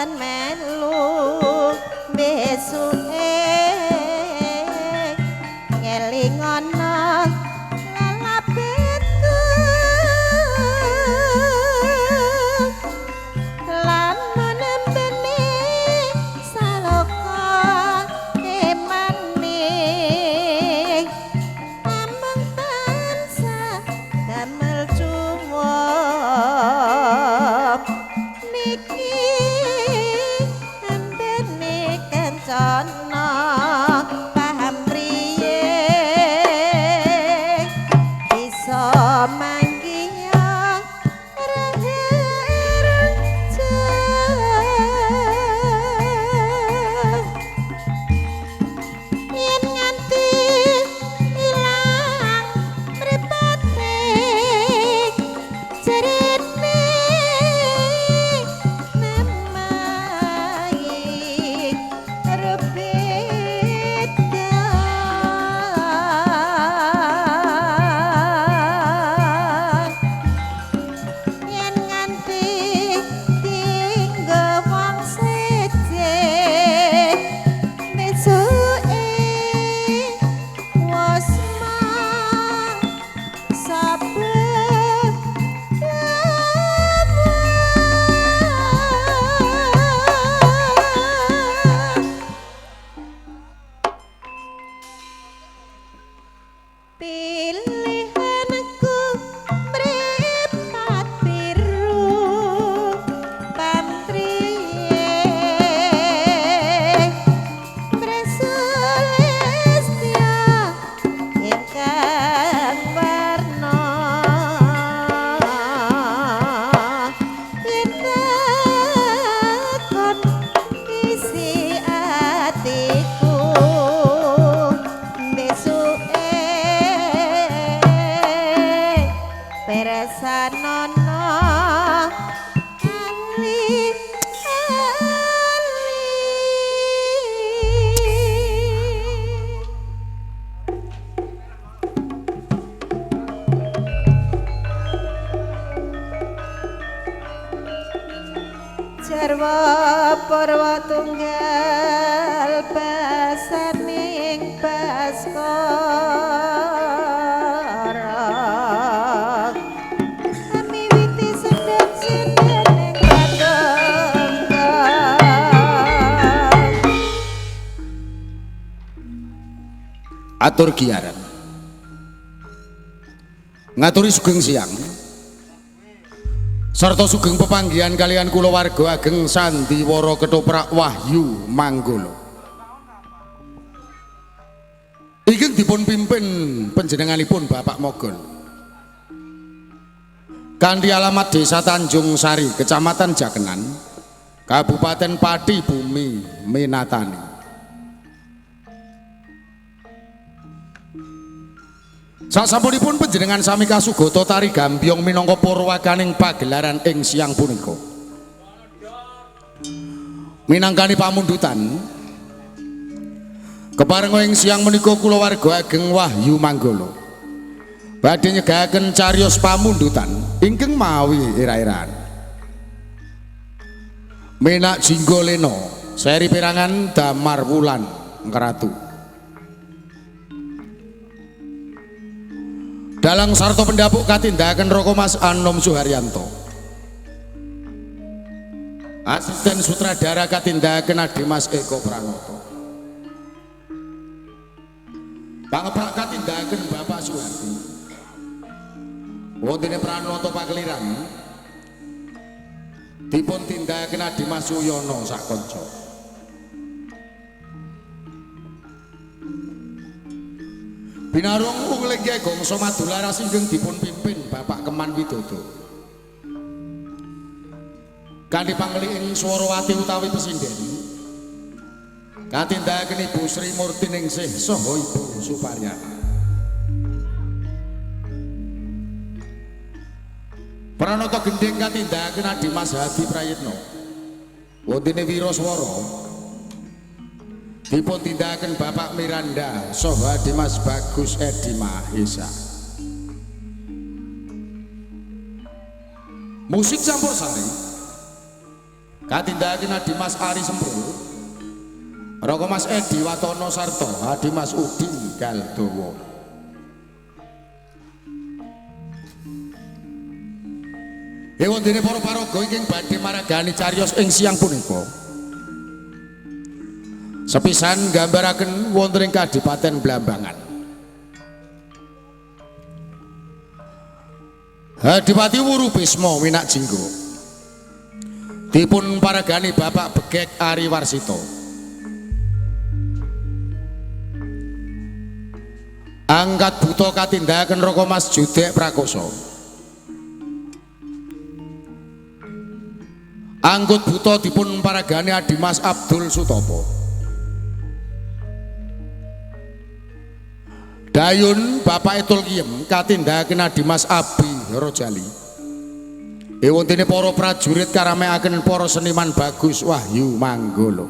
boten melu besuke ngelingono lalapetku lan menembene saloka emane amang tansah damel cuwop niki ambene kencana paham priye bisa manggiya yen nganti ilang mripate cerene nemayi rebedan yen nganti tinggo wong seje besuke wis mah saben pilihanku mripat biru pamtriye Presulistya ingkang warna yenakon isi atiku besuke peresanono ali Jarwa Purwa Tunggal basaning Baskara miwiti sedhep seneng katunggal atur giaran ngaturi sugeng siang sarta sugeng pepanggihan kalian kula warga ageng Sandiwara Ketoprak Wahyu Manggolo ingkang dipun pimpin panjenenganipun Bapak Mogol kanthi alamat Desa Tanjung Sari Kecamatan Jakenan Kabupaten Pati Bumi Minatani. Sasampunipun panjenengan sami kasugata tari gambyong minangka purwakaning pagelaran ing siang punika. Minangkani pamundutan keparenga ing siang menika kula warga ageng Wahyu Manggolo badhe nyegahaken cariyos pamundutan ingkang mawi ira-iraan. Menak Jinggoleno seri pirangan Damar Wulan Ngeratu. Dalang sarta pendapuk katindakan Roko Mas Anom Suharyanto. Asisten sutradara katindakan Adimas Eko Pranoto. Pangeprak katindakan Bapak Suhardi. Wontene Pranoto Pakeliran. Dipun tindakan Adimas Suyono sakonco. Binarung Unglingge Gongso Madularas ingkang dipun pimpin Bapak Keman Widodo. Kanthi pangling Swarawati utawi Pesinden. Katindakan Ibu Sri Murtiningsih saha Ibu Suparyani. Pranoto Gending katindakan Adimas Hadi Prayitno. Wontene Wiraswara dipun tindakan Bapak Miranda saha Dimas Bagus Edi Mahesa. Musik campursari Katindakaken Adimas Ari Semprul Raka Mas Edi Watono sarta Adimas Udin Galdowo. Wondene para paraga ingkang badhe maragani cariyos ing siang punika. Sepisan nggambaraken wonten ing Kadipaten Blambangan. Adipati Wuru Bisma Minak Jinggo dipun paragani Bapak Begek Ari Warsito. Angkat buta katindakaken Raka Mas Judek Prakoso. Angkut buta dipun paragani Adimas Abdul Sutopo. Dayun Bapak Etul Kiem katindakaken Adimas Abi Rojali. Wontene para prajurit karamekaken para seniman Bagus Wahyu Manggolo.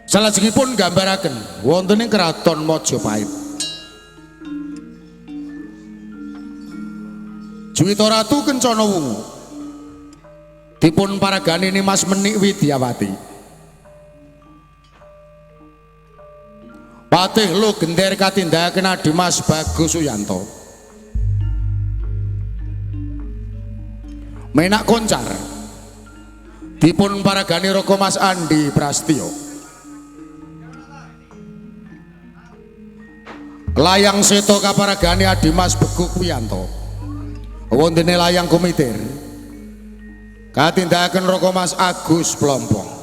Salajengipun gambaraken wonten ing Kraton Majapahit. Juwita Ratu Kencana Wungu dipun paragani Nimas Menik Widyawati. Patih Lo Gender katindakaken Adimas Bagus Suyanto. Menak Koncar dipun paragani Raka Mas Andi Prastyo. Layang Seto kaparagani Adimas Beguk Wiyanto. Wontene layang Kumitir katindakaken Raka Mas Agus Plompong.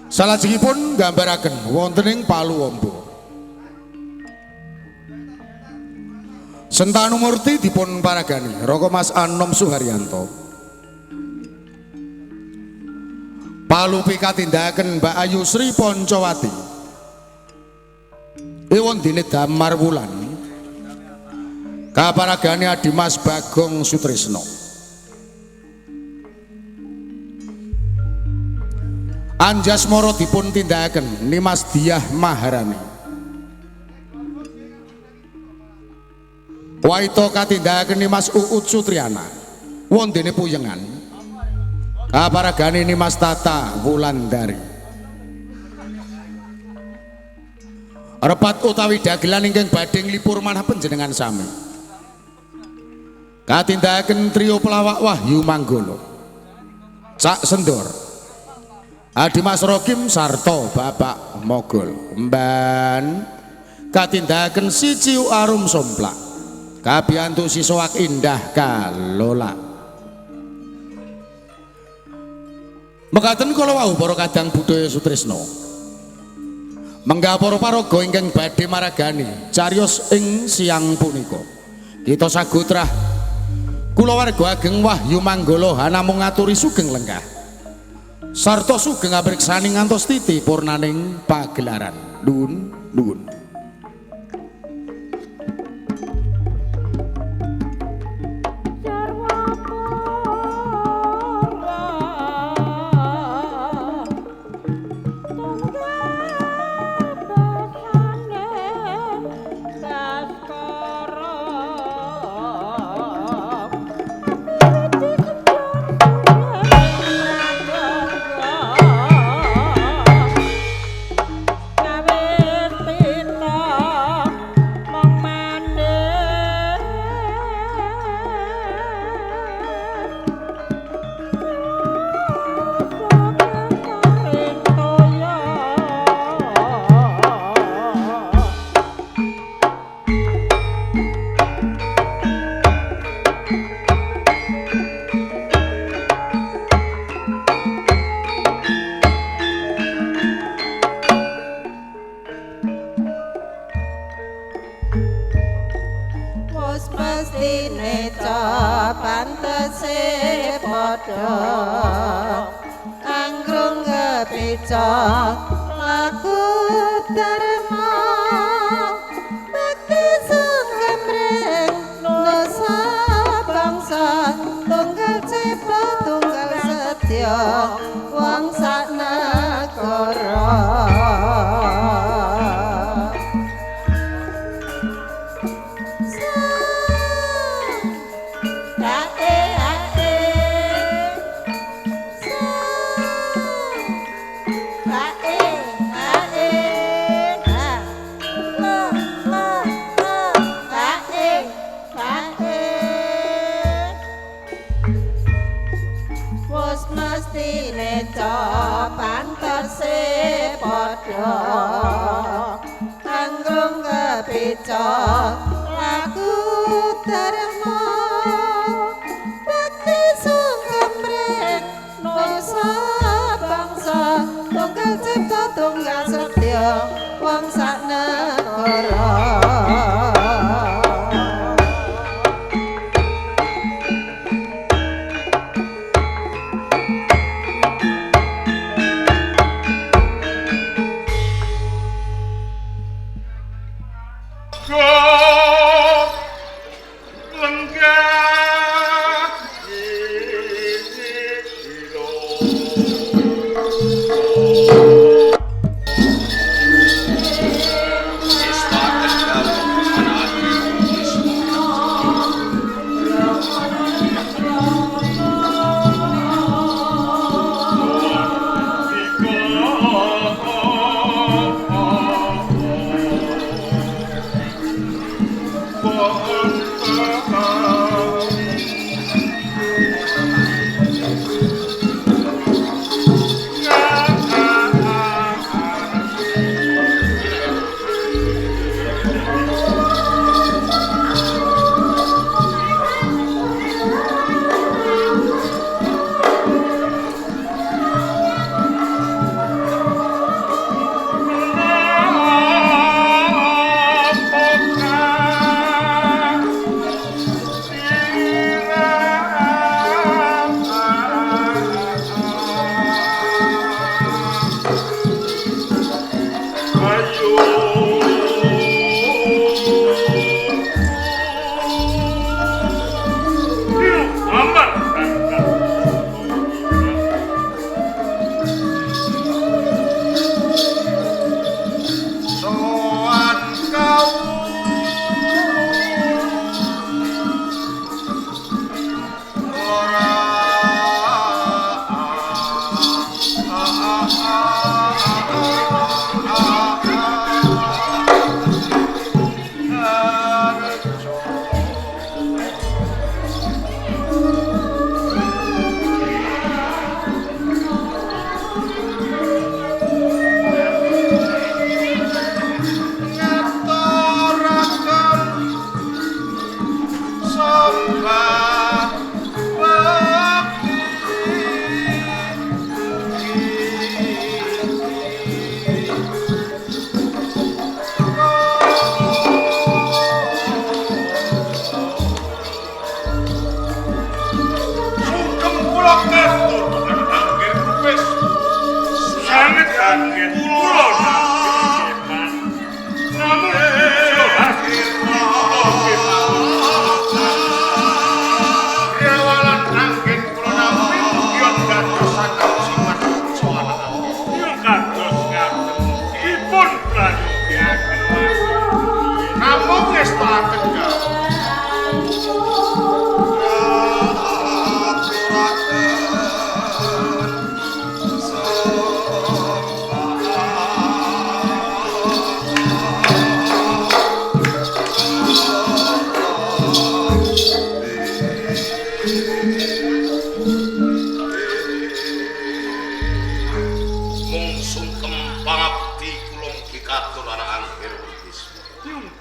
Salajengipun gambaraken wonten ing Paluwombo. Sentanumurti dipun paragani Raka Mas Anom Suharyanto. Palupi katindakaken Mbak Ayu Sri Poncowati. Wondene Damar Wulan kaparagani Adimas Bagong Sutrisno. Anjasmara dipun tindakaken Nimas Diah Maharani. Waito katindakaken Nimas Uut Sutriana. Wondene Puyengan kaparagani Nimas Tata Wulandari. Repat utawi dagelan ingkang badhe nglipur manah panjenengan sami. Katindakaken trio pelawak Wahyu Manggolo. Cak Sendor Adimas Rokim sarta Bapak Mogol. Mban katindakaken Siciu Arum Somplak kabiyantu Sisowak Indah Kalola. Mekaten kala wau para kadang budaya Sutrisno. Menggah para paraga ingkang badhe maragani cariyos ing siang punika. Kita sagutrah kulawarga ageng Wahyu Manggolo namung ngaturi sugeng lenggah sarta sugeng apreksani ngantos titi purnaning pagelaran. Nuwun. Wong sak negara Nalika lagu terma bakti sungkem nusa bangsa tunggal cipta tunggal setya wong sak negara.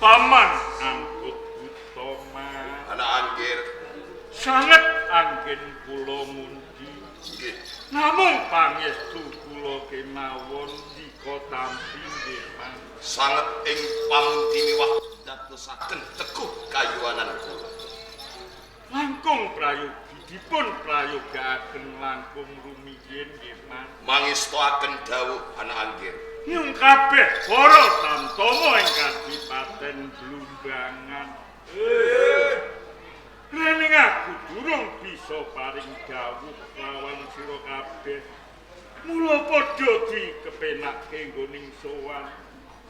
Paman angkut utama anak anggir sangat anggen kula mundi namung pangestu kula kemawon dika tampi nggih Mas sanget ing pamtiniwah dadosaken teguh kayuanan kula langkung prayogi dipun prayogakaken langkung rumiyin nggih Mas mangestoaken dawuh anak anggir nyung kabeh para tamtama ing Kadipaten Blumbangan. Rening aku durung bisa paring dawuh lawan sira kabeh. Mula padha dikepenakke nggoning sowan.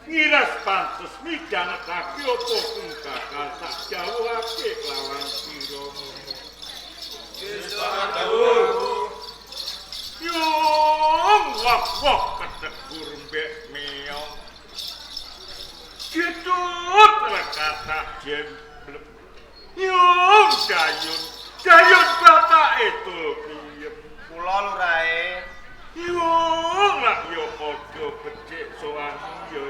Ngiras pantes midhangetake apa kang bakal tak jawuhake lawan sira. dawuh Yung wak-wak ketegur mbek meong Ditut rekata jemblem Yung dayun bapak itu piyem kula lurae Yung lak yo podo becik soan yo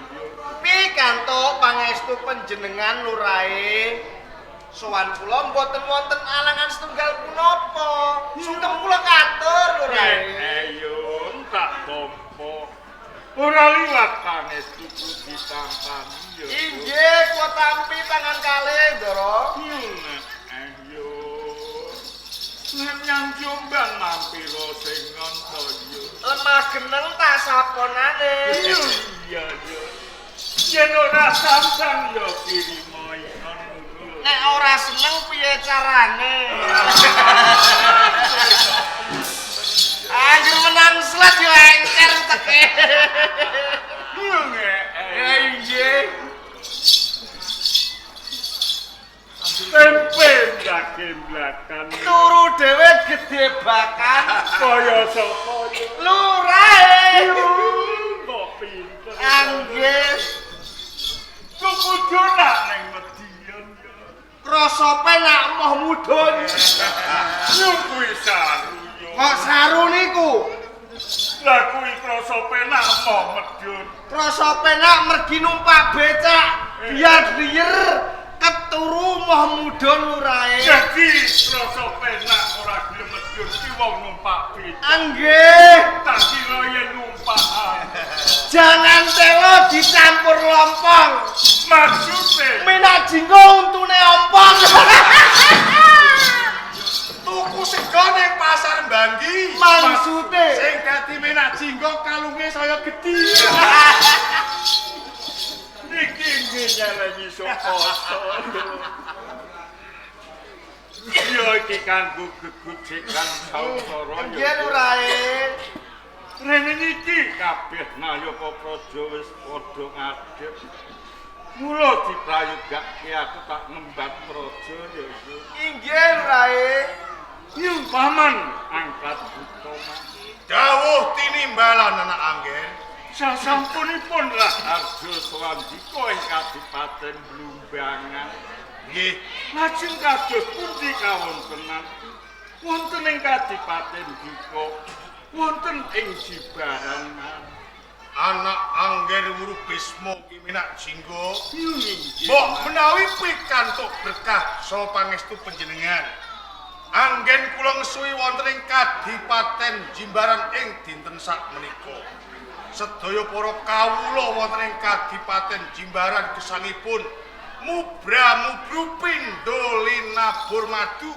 pikantuk pangestu panjenengan Lurae. Sowan kula mboten wonten alangan setunggal punapa. Sungkem kula katur Lurae. Ayo tak tompo. Ora liwat pangestu ditampani ya. Inggih, kula tampi tangan kalih, Ndara. Ayo. Nek nyang Jombang mampira sing ngono ya. Lemah geneng tak saponane. Iya. Yen ora samsang ya kirimo ngono. Nek ora seneng piye carane? Anjir menang slet yo engker teke. Iya. Tempe daging belakang. Turu dhewe gedhe bakan. Kaya sapa ya? Lurae. Kok pinter. Anggih. Kok kudu nak ning medion ya. Krasa penak moh mudhun. Nyung kuwi saru yo. Kok saru niku? Lah kuwi krasa penak mau medun. Krasa penak mergi numpak becak. Biar liyer keturu moh mudhun Lurae. Jadi krasa penak ora gelem medun ki wong numpak becak. Anggih. Tak kira yen numpakan. Jangan telo dicampur lompong. Maksude Minak jinggo untune ompong. Tuku sego ning pasar Mbanggi. Maksude sing dadi menak jinggo kalunge saya gedhi. Niki nggih nyelengi sapa. Yo iki kanggo gegojekan sausara yo. nggih Lurae. Rene niki kabeh nayaka praja wis padha ngadeg. Mula diprayogake aku tak ngembat praja ya yo. Inggih Lurae. Yung paman angkat utama. Dawuh tinimbalan anak anggen. Sasampunipun Raharja Swandika ing Kadipaten Blumbangan. Nggih. Lajeng kados pundi kawontenan? Wonten ing Kadipaten Dika, wonten ing Jimbaran. Anak angger wuru Bisma ki minak jinggo. Inggih. Mbok menawi pikantuk berkah saha pangestu panjenengan. Anggen kula ngesuwi wonten ing Kadipaten Jimbaran ing dinten sakmenika. Sedaya para kawula wonten ing Kadipaten Jimbaran gesangipun mubra-mubru pindho linabur madu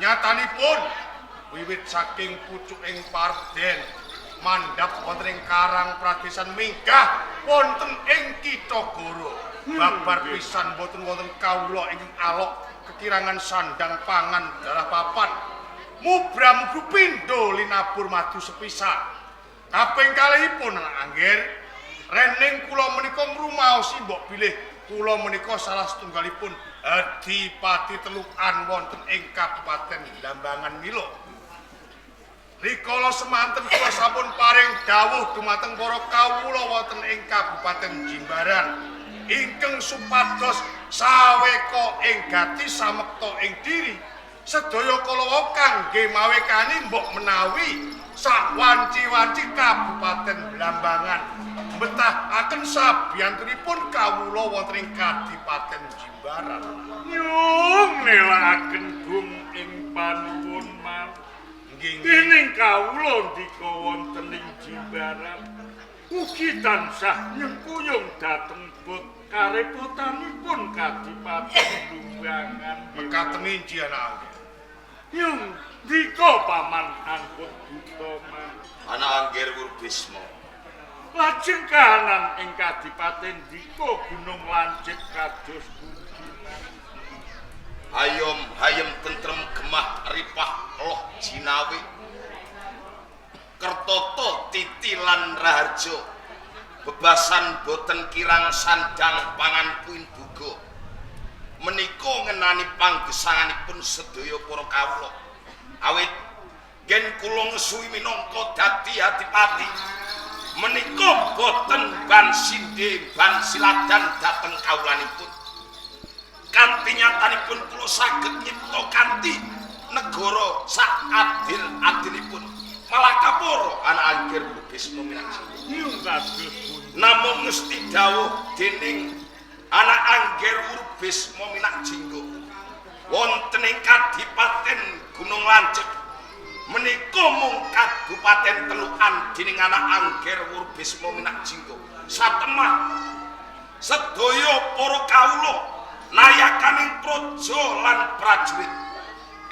nyatanipun wiwit saking pucuking Parden mandhap wonten ing Karang Pradesan minggah wonten ing Kitagara. Babar pisan boten wonten kawula ingkang alok kekirangan sandang pangan dalah papan. Mubra-mubru pindho linabur madu sepisan. Kaping kalihipun anak angger, rening kula menika ngrumaosi mbok bilih kula menika salah setunggalipun adipati telukan wonten ing Kabupaten Blambangan mila. Rikala semanten kula sampun paring dawuh dumateng para kawula wonten ing Kabupaten Jimbaran ingkang supados saweka ing gati samekta ing diri sedaya kala kangge mawekani mbok menawi sak wanci-wanci Kabupaten Blambangan mbetahaken sabiyantunipun kawula wonten ing Kadipaten Jimbaran. Yung nelaken gum ing panuwun man. Nggih. Dening kawula ndika wonten ing Jimbaran. Ugi tansah nyengkuyung dhateng bot karepotanipun Kadipaten Blumbangan. Mekaten inji anak angger. Yung ndika paman angkut utama. Anak angger wuru Bisma. Lajeng kahanan ing Kadipaten Dika Gunung Lancip kados pundi. Hayem tentrem gemah ripah loh jinawi. Kertoto titilan Raharja. Bebasan boten kirang sandang pangan kuin buga. Menika ngenani panggesanganipun sedaya para kawula. Awit gen kula ngesuwi minangka dadi adipati. Menika boten ban sindhe ban siladan dhateng kawulanipun. Kanthi nyatanipun kula saged nyipta kanthi negara sak adil-adilipun. Malakapara anak angger Bisma Minaji. Yung kados pundi. Namung mesti dawuh dening anak Angger Urbis Mominak Jinggo wonten ing Kadipaten Gunung Lancip menika mung kabupaten telukan dening anak Angger Urbis Mominak Jinggo satemah sedaya para kawula nayakaning praja lan prajurit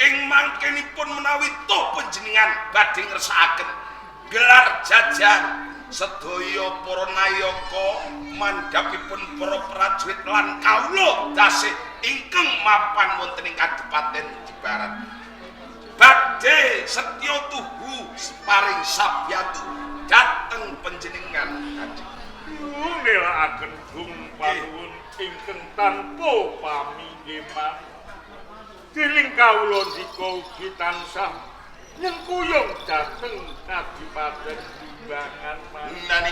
ing mangkenipun menawi to panjenengan badhe ngersakaken gelar jajan sedaya para nayaka mandhapipun para prajurit lan kawula dasih ingkang mapan wonten ing Kadipaten Jimbaran badhe setya tuhu paring sabyantu dhateng panjenengan nilaaken gumpanuwun ingkang tanpa paminggiman dening kawula ndika ugi tansah nyengkuyung dhateng Kadipaten Limbangan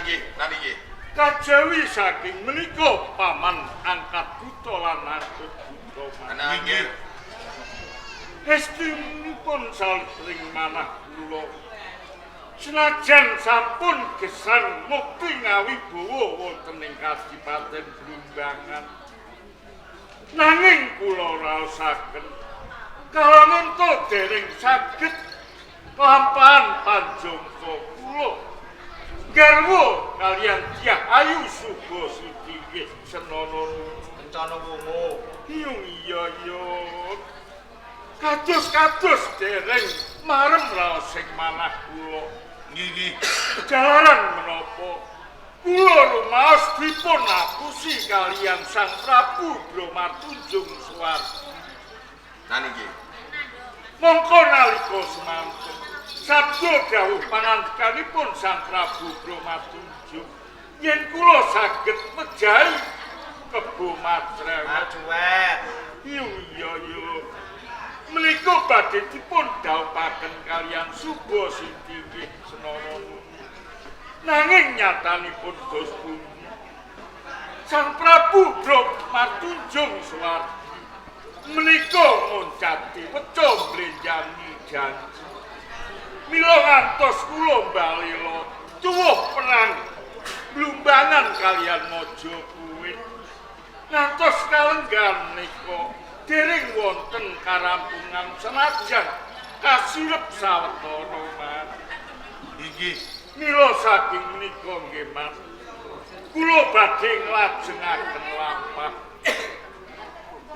niki kajawi saking menika paman angkat buta lan angkut buta niki estunipun saling manah kula senajan sampun gesang mukti ngawibawa wonten ing Kadipaten Limbangan nanging kula raosaken kalamun to dereng saged kelampahan panjangka kula garwa kalian Dyah Ayu Suba Siti nggih senana Kencana wungu. iya kados dereng marem raos sing manah kula nggih jalaran menapa kula rumaos dipun apusi kalian Sang Prabu Bromatunjung Suwardi niki mongko nalika semanten sabda dawuh pangandikanipun Sang Prabu Bromatunjung yen kula saged mejahi kebo Matrewet Aduet. iya menika badhe dipun dhawuhaken kalian Suba Siti nggih senana nanging nyatanipun dos pundi Sang Prabu Bromatunjung Suwardi menika ngoncati weca mlenjangi janji mila ngantos kula mbalela tuwuh perang Blumbangan kalian Majakuwit ngantos kalenggan nika dereng wonten karampungan senajan kasilep sawetara Mas nggih mila saking menika nggih Mas kula badhe nglajengaken lampah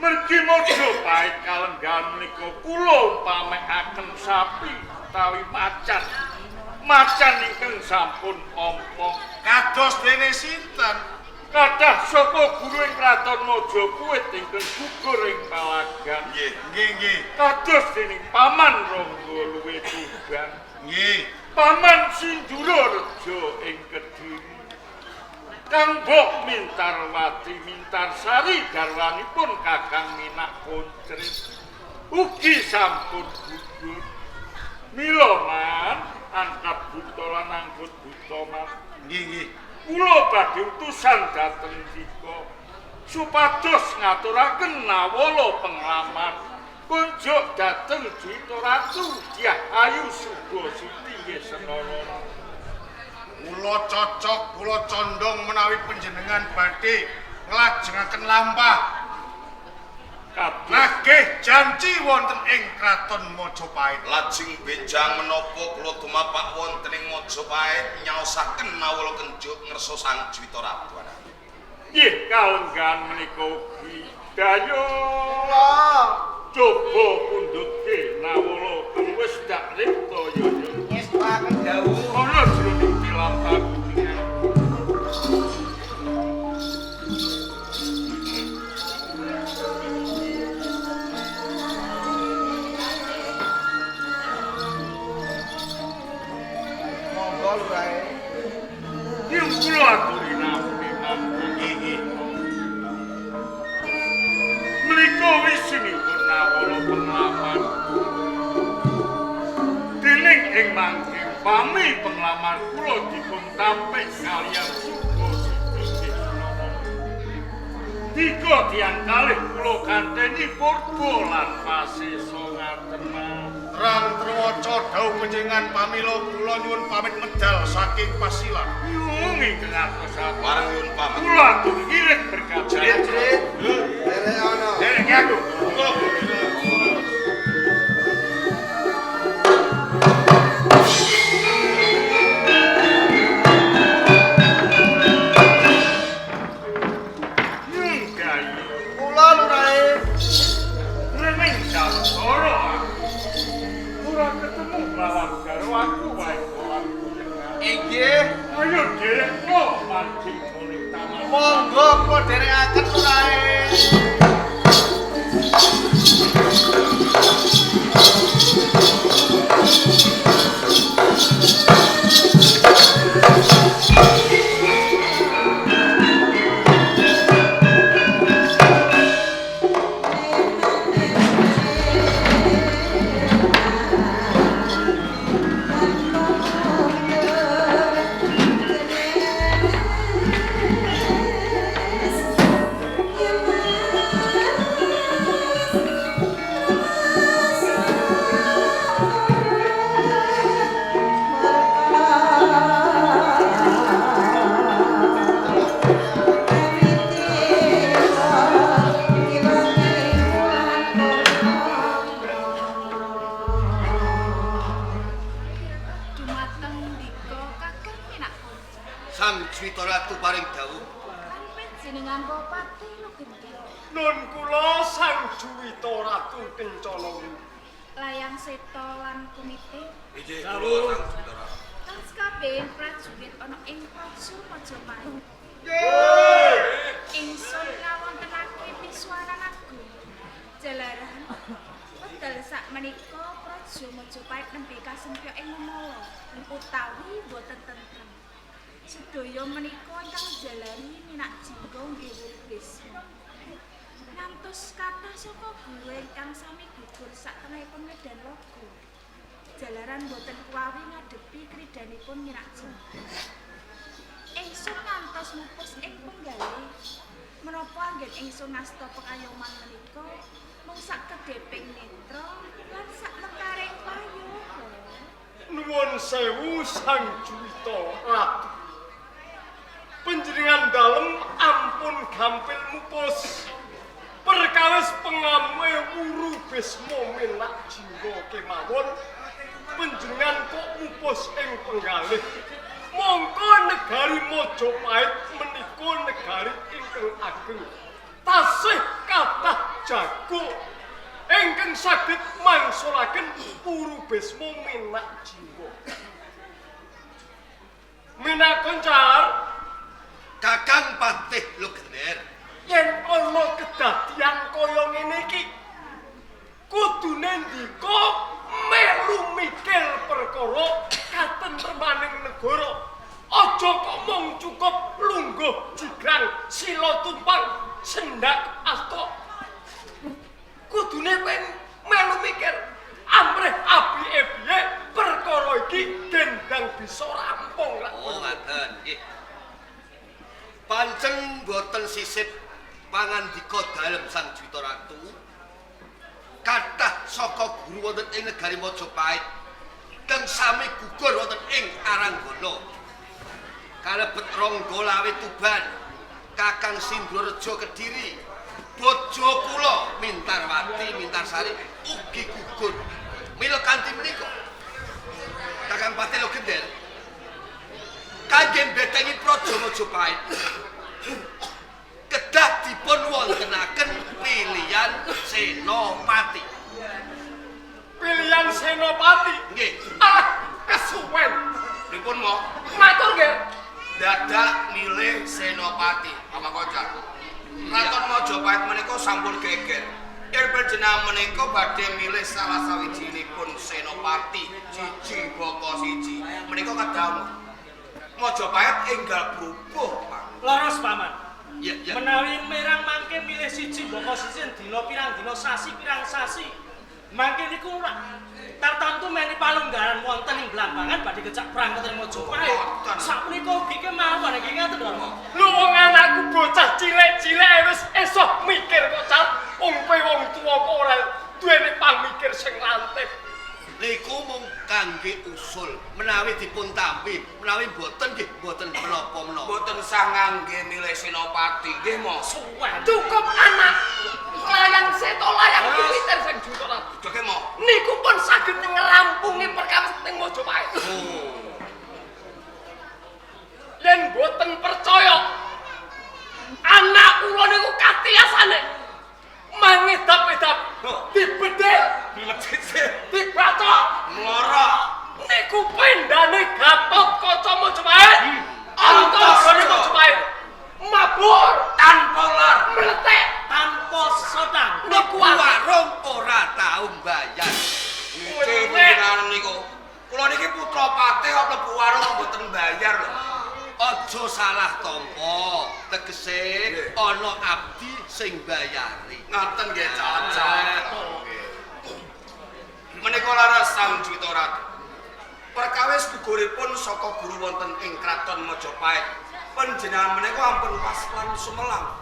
mergi Majapahit kalenggan menika kula umpamekaken sapi utawi macan ingkang sampun ompong kados dene sinten kathah saka guru ing kraton Majakuwit ingkang gugur ing Palagan nggih kados dening Paman Rangga Luwe Tuban nggih Paman Sindura Reja ing Kediri Kang Bok Mintarwati Mintarsari garwanipun Kakang Minak Koncrit ugi sampun gugur mila man angkat buta lan angkut buta man nggih kula badhe utusan dhateng dika supados ngaturaken nawala penglaman kunjuk dhateng Dita Ratu Dyah Ayu Suba Siti nggih senana kula cocok kula condong menawi panjenengan badhe nglajengaken lampah nggih janji wonten ing kraton Majapahit lajeng benjang menapa kula dumapak wonten ing Majapahit nyaosaken nawala kenjuk ngersa Sang Dwita Ratu nggih kalenggan menika ugi dayo Kula coba pundhutke nawala kang wis dak ripta ya ngestuaken dawuh. ana jroning pilampah kuningan Monggo lurae. yang kula aturi nampi nggih menika wisinipun nawala penglaman dening ing mangke pami penglaman kula dipun tampik kaliyan Suba Siti dika tiyang kalih kula kanteni purba lan pasesa ngaten Terang terwaca dawuh panjenengan pamila kula nyuwun pamit medal saking Pasilan yung ingkang atos bareng nyuwun pamit kula atur ngirit berkata Ora ora ketemu bawang karo aku wae kolam. Inggih, Ayo derekno mancing ning taman. monggo kula derekaken lurae. Dumateng ndika kakang minak kanca. Sang Jwita Ratu paring dawuh. Lan panjenengan Bupati Lugenti. Nun kula Sang Juwita Ratu Kencana. Layang Seta lan Kumite. Inggih, kula Sang Jwita Ratu. Lan kabeh prajurit ana ing Praja Majapahit. Ingsun ngawontenake pisuaran agung. Jalaran wekdal sakmenika Praja Majapahit nembe kasempya ing memala utawi boten tentrem. Sedaya menika ingkang jalari minak jingga nggih Bisma. Ngantos kathah saka guru ingkang sami gugur satenahipun medan logo. Jalaran boten kuwawi ngadepi kridanipun minak jingga. Ingsun ngantos mupus ing penggalih. Menapa anggen ingsun ngasta pekayoman menika mung sakedheping netra lan sak mekaring payung. Nuwun sewu Sang Juwita Ratu. Panjenengan dalem ampun gampil mupus. Perkawis pengamuhe Wuru Bisma minak jingga kemawon. Panjenengan kok mupus ing penggalih. Mongko negari Majapahit menika negari ingkang ageng. Tasih kathah jago ingkang saged mangsulaken Wuru Bisma minak jingga. Minak Koncar, Kakang Patih Lugender. yen ana kedadian kaya ngene iki kudune ndika melu mikir perkara katentremaning negara. Aja kok mung cukup lungguh jigrang sila tumpang sendak asta. Kudune kowe melu mikir amrih apike piye perkara iki dendang bisa rampung. Oh, ngaten. Nggih. Pancen boten sisip pangandika dalem Sang Jwita Ratu. Kathah saka guru wonten ing negari Majapahit kang sami gugur wonten ing Aranggana. Kalebet Rangga Lawe Tuban, Kakang Sindrorejo Kediri, bojo kula Mintarwati Mintarsari ugi gugur. Mila kanthi menika Kakang Patih Lugender kangge mbetengi Praja Majapahit kedah dipun wontenaken pilihan Senopati. Pilihan Senopati. Nggih, Ah, kesuwen. pripun mo? Matur nggih. Dadak milih Senopati, Bapak Koncar. Raton Majapahit menika sampun geger. Yen panjenengan menika badhe milih salah sawijinipun Senopati, siji baka siji. Menika kadamel Majapahit enggal brubuh, Pak. Laras paman. Ya, ya. Menawi mirang mangke milih siji baka siji dina pirang dina sasi pirang sasi. Mangke niku tartamtu meni palunggahan wonten ing Blambangan badhe kecak perang ketemu Majapahit. Sapunika ugi kemawon nggih ngaten lho. Lu wong anakku bocah cilik-cilik wis esok mikir kok Cat. Wong kowe wong tuwa kok ora duweni pamikir sing lantip. Niku mung kangge usul menawi dipun tampi, menawi boten nggih boten menapa-menapa. Boten sangangge milih Senopati nggih, Mo. Cukup anak layang seto layang militer sing Jwita Ratu. Joge, Mo. Niku pun saged ngrampungi perkawis ning Majapahit. Oh. Yen boten percaya anak kula niku katiasane mangedap-edap dibedhek meletek tanpa sodang. Mlebu warung ora tau mbayar. Nggih panjenengan niku. Kula niki putra patih kok mlebu warung kok mboten bayar lho. Aja salah tampa, tegese ana abdi sing bayari. Ngoten nggih cocok. Menika laras Sang Juwita Ratu. Perkawis guguripun saka guru wonten ing Kraton Majapahit. Panjenengan menika ampun waslan sumelang.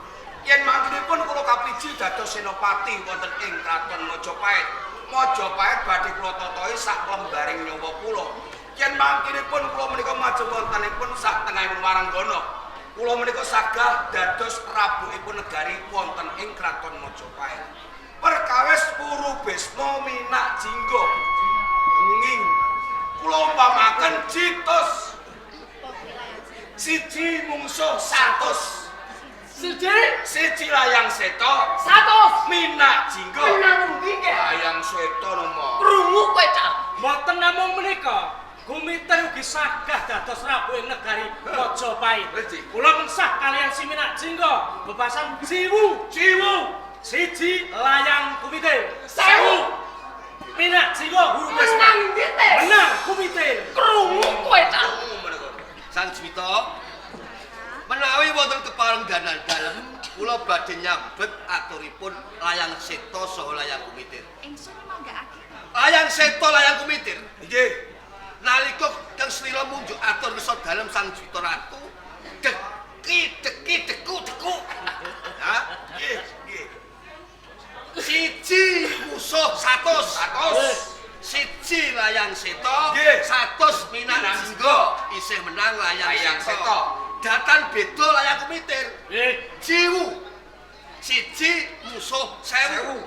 Yen mangkinipun kula kapiji dados senopati wonten ing Kraton Majapahit. Majapahit badhe kula totohi sak lembaring nyawa kula. Yen mangkinipun kula menika majeng wontenipun sak tengahipun Waranggana. Kula menika sagah dados rabukipun negari wonten ing Kraton Majapahit. Perkawis Purubesma minak jingga. Nging kula umpamaken jitos. Siji mungsuh 100. Siji layang seta 100. Minak jingga. Menang ndi nggih? Layang seta nomo. Krungu kowe cah. Mboten namung menika. Gumitir ugi sagah dados rabu ing negari Majapahit. Kula mensah kalian si Minak Jingga bebasan jiwu. Siji layang Gumitir. 1000. Minak Jingga huru menang ndi teh? Menang Gumitir. Krungu kowe cah. Sang Juwita, menawi wonten kepangganan dalem, kula badhe nyambet aturipun layang seta saha layang Gumitir. Ingsun manggakake. Layang seta layang Gumitir. Nggih. Nalika Kang Slira munjuk atur wisa dalem Sang Juwita Ratu, deki deku. Ha? Nggih, nggih. Siji musuh 100. Siji layang seta, 100 Minak Jingga isih menang layang seta. Datan beda layang Gumitir. Jiwu. Siji musuh 1000.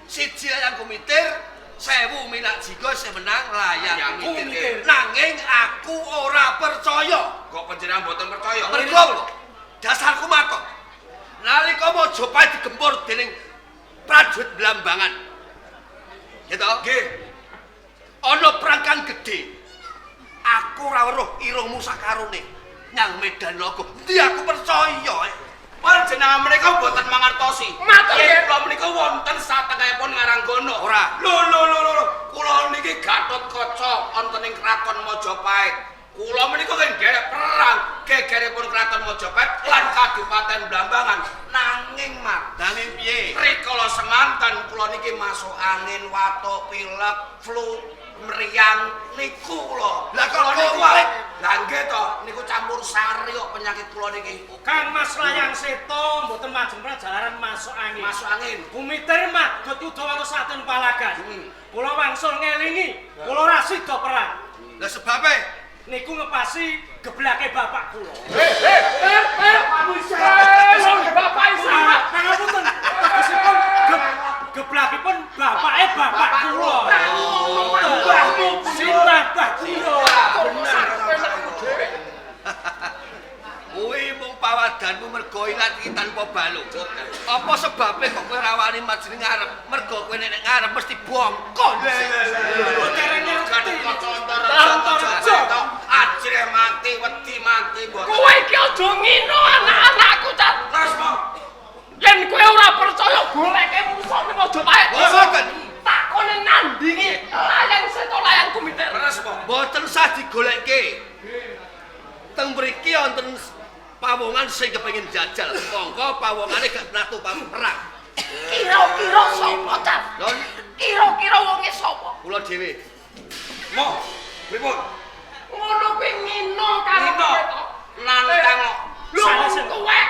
Siji layang Gumitir, 1000 Minak Jingga isih menang layang Gumitir. Nanging aku ora percaya. Kok panjenengan mboten percaya? Mergo dasarku matok. Nalika Majapahit digempur dening prajurit Blambangan. Ya toh? Nggih. Ana perang kang gedhe. Aku ora weruh irungmu sakarone nyang medan laga. Endi aku percaya. Panjenengan menika mboten mangertosi. Yen kula menika wonten satengahipun Waranggana. Ora. Lho. Kula niki Gatotkaca wonten ing Kraton Majapahit. Kula menika nggih perang gegeripun Kraton Majapahit lan Kadipaten Blambangan. Nanging piye? Rikala semanten kula niki masuk angin, watuk, pilek, flu, mriyang niku lho. Lah kok niku lah nggih to, niku campur sari kok penyakit kula niki. Kang Mas layang seta mboten majeng jalaran masuk angin. Masuk angin. Gumitir madhut yuda wonten saten palagan. Kula wangsul ngelingi, kula ora sida perang. Lah sebabe niku ngepasi geblake bapak kula. Bapak isa. Pangapunten, tegesipun geblakipun bapake bapak kula. Sinah Bagio. kuwi mung pawadanmu mergo ilat iki tanpa balung. Apa sebabnya kok kowe ora wani maju ning ngarep? Mergo kowe nek ngarep mesti bongkon. Carane Ajre mati, wedi mati mbok. Kowe iki aja ngino anak-anakku, Cat. Terus mo. Yen kowe ora percaya goleke musuh ning Majapahit. Boten. Takone nandingi layang seta layang Gumitir. Terus mo. Boten sah digolekke. Teng mriki wonten pawongan sing kepengin jajal. Monggo pawongane gak natu perang. Kira-kira sapa, Cat? Lho, Kira-kira wonge sapa? kula dhewe. Mo. Pripun? Ngono kuwi ngino karo Ngino. kowe to. Nantang kok. Lho, Sanes. kowe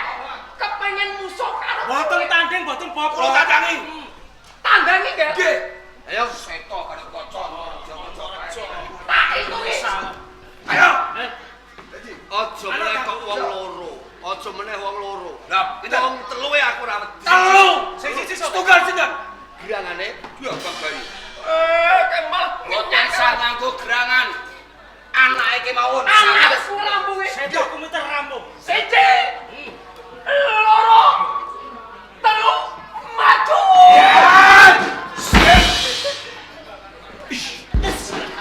kepengin musuh karo Boten kowe. tanding, boten Kula bobot. tandangi. Tandangi nggih. Nggih. Ayo Seto karo kaca. Tak hitungi. Ayo. aja meneh kok wong loro. Aja meneh wong loro. Lah, pinten? Wong telu aku ora wedi. Telu. Sing siji sapa? Setunggal sinten? Girangane Ya Bang Bayu. Kemal Boten sah nganggo gerangan. Anake kemawon. anak sulambuhe. Seta Gumitir rampung. Siji. Loro. Telu. Maju.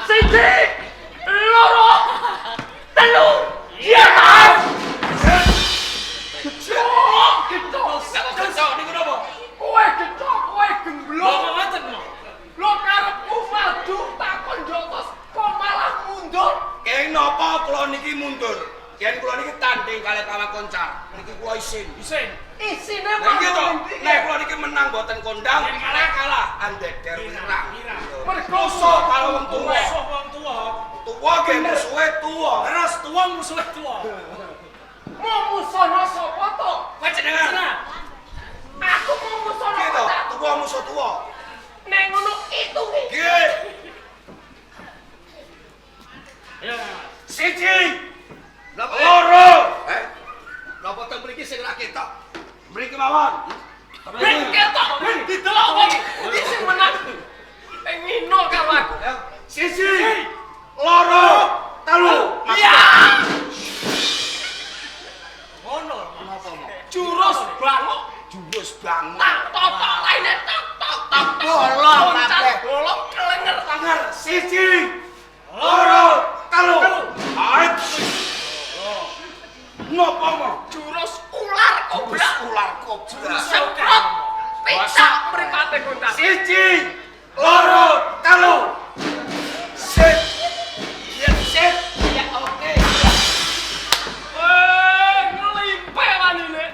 Siji. Loro. Telu. Ya, Mas. Gitu. Lah kok kencok. isin. Isine Lah iki to, mawon nek kula niki menang mboten kondang, kalah andeder wirang. mergo Musuh karo wong tuwa. Musuh wong tuwa. Tuwa ge musuhe tuwa. Terus tuwa musuhe tuwa. mau musono sapa to? Panjenengan. Aku mau musono Gitu, kota. tuwa musuh tuwa. Nek ngono itu ki. Nggih. Ya. Siji, Napa? loro. Napa teng mriki sing ra ketok? Mriki mawon. Ben ketok ben didelok kok. Iki sing menang. Pengino karo aku. Siji, loro, telu. Ya. Ngono. Jurus balok. Jurus bangun. Tak totok lainnya tok tok tok. Bolong Loncat kabeh. bolong kelenger tangan. Siji, loro, telu. Ait. Napa mau? Jurus ular kobra. Ular kobra. Semprot. Picak mripate kondang. Siji, loro, telu. Sip. Iya, sip. Ya oke. Ngelimpe wanine.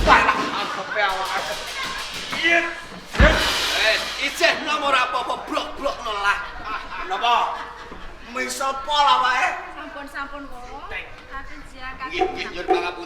Banyak angkepe awake. Iya. Ijeh nomor apa-apa blok-blok nolah. Napa? Miso pol awake. Sampun kok. Akan jiran Nggih, nggih, nyuwun pangapunten.